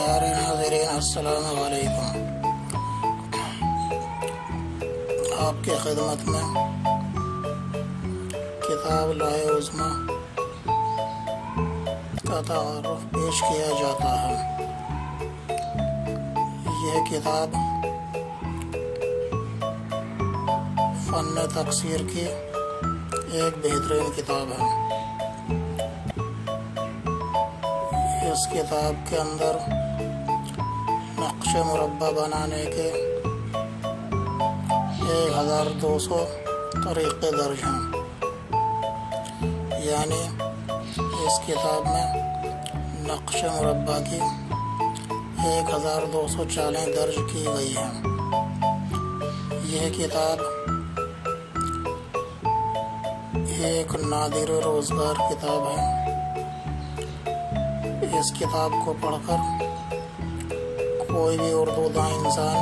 پیارے ناظرین السلام علیکم۔ آپ کی خدمت میں کتاب لائے عظمی کا تعارف پیش کیا جاتا ہے۔ یہ کتاب فن تقصیر کی ایک بہترین کتاب ہے۔ اس کتاب کے اندر نقش مربع بنانے کے 1200 طریقے درج ہیں، یعنی اس کتاب میں نقش مربع کی 1200 چالیں درج کی گئی ہیں۔ یہ کتاب ایک نادر روزگار کتاب ہے۔ اس کتاب کو پڑھ کر کوئی بھی اردو داں انسان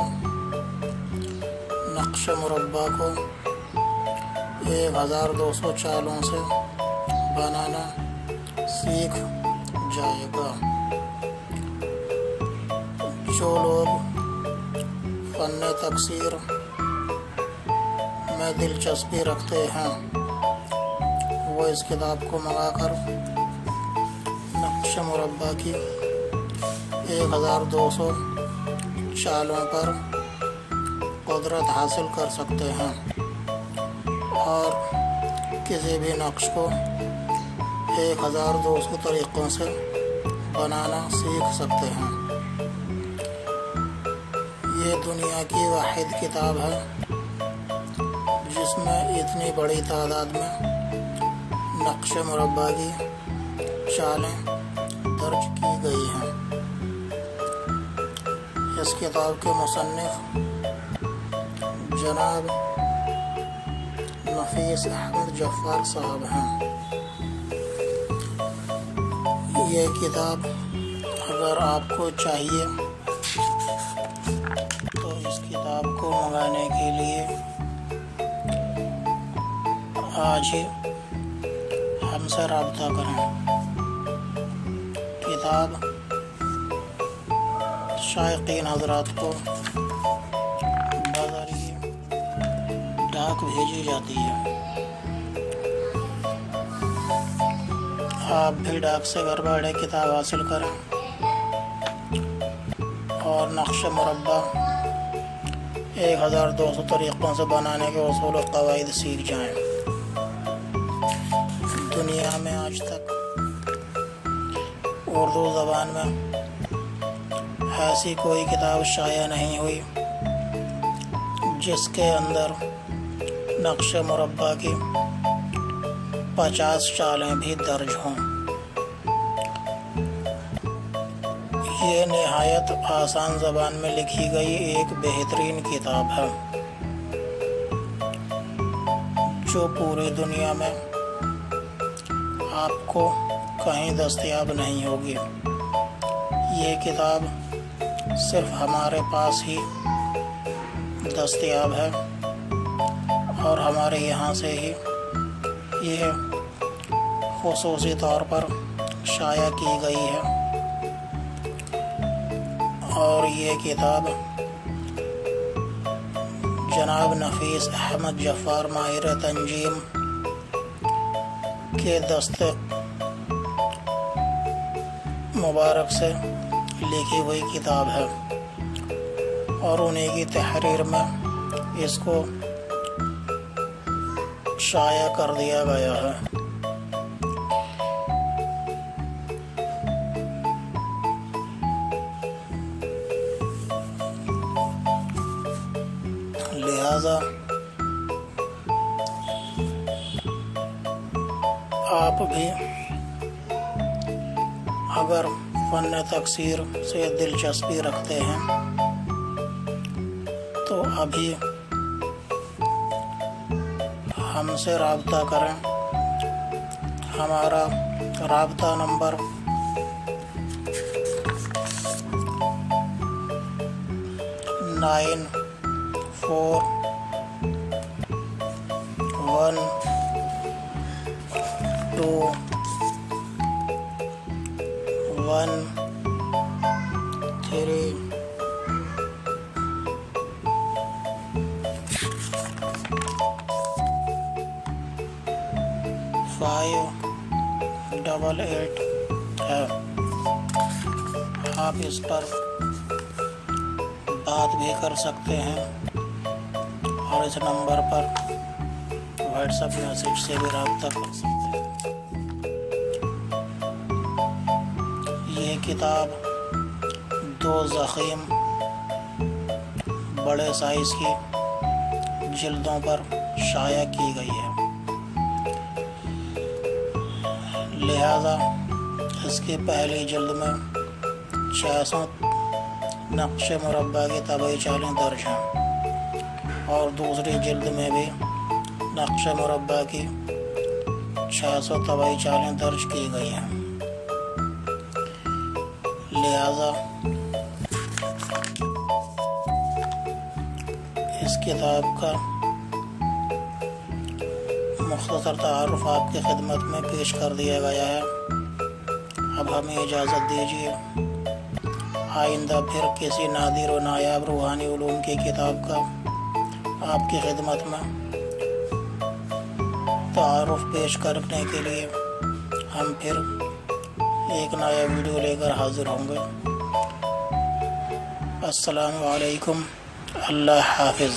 نقش مربع کو 1200 چالوں سے بنانا سیکھ جائے گا۔ جو لوگ فن تقصیر میں دلچسپی رکھتے ہیں وہ اس کتاب کو منگا کر نقش مربع کی 1200 چالوں پر قدرت حاصل کر سکتے ہیں اور کسی بھی نقش کو 1200 طریقوں سے بنانا سیکھ سکتے ہیں۔ یہ دنیا کی واحد کتاب ہے جس میں اتنی بڑی تعداد میں نقش مربع کی چالیں درج کی گئی ہیں۔ اس کتاب کے مصنف جناب نفیس احمد جعفر صاحب ہیں۔ یہ کتاب اگر آپ کو چاہیے تو اس کتاب کو منگانے کے لیے آج ہی ہم سے رابطہ کریں۔ کتاب شائقین حضرات کو بذریعہ ڈاک بھیجی جاتی ہے۔ آپ بھی ڈاک سے گھر بیٹھے کتاب حاصل کریں اور نقش مربع 1200 طریقوں سے بنانے کے اصول و قواعد سیکھ جائیں۔ دنیا میں آج تک اردو زبان میں ایسی کوئی کتاب شائع نہیں ہوئی جس کے اندر نقش مربع کی 50 چالیں بھی درج ہوں۔ یہ نہایت آسان زبان میں لکھی گئی ایک بہترین کتاب ہے جو پوری دنیا میں آپ کو کہیں دستیاب نہیں ہوگی۔ یہ کتاب صرف ہمارے پاس ہی دستیاب ہے اور ہمارے یہاں سے ہی یہ خصوصی طور پر شائع کی گئی ہے، اور یہ کتاب جناب نفیس احمد جعفر ماہر تنجیم کے دست مبارک سے لکھی ہوئی کتاب ہے اور انہیں کی تحریر میں اس کو شائع کر دیا گیا ہے۔ لہذا آپ بھی اگر فن تقصیر سے دلچسپی رکھتے ہیں تو ابھی ہم سے رابطہ کریں۔ ہمارا رابطہ نمبر 9412 1 3 588 ہے۔ آپ اس پر بات بھی کر سکتے ہیں اور اس نمبر پر واٹس ایپ میسج سے بھی رابطہ کر سکتے ہیں۔ یہ کتاب 2 ضخیم بڑے سائز کی جلدوں پر شائع کی گئی ہے، لہذا اس کی پہلی جلد میں 600 نقش مربع کی طبعی چالیں درج ہیں اور دوسری جلد میں بھی نقش مربع کی 600 طبعی چالیں درج کی گئی ہیں، لہذا اس کتاب کا مختصر تعارف آپ کی خدمت میں پیش کر دیا گیا ہے۔ اب ہمیں اجازت دیجیے، آئندہ پھر کسی نادر و نایاب روحانی علوم کی کتاب کا آپ کی خدمت میں تعارف پیش کرنے کے لیے ہم پھر ایک نیا ویڈیو لے کر حاضر ہوں گے۔ السلام علیکم، اللہ حافظ۔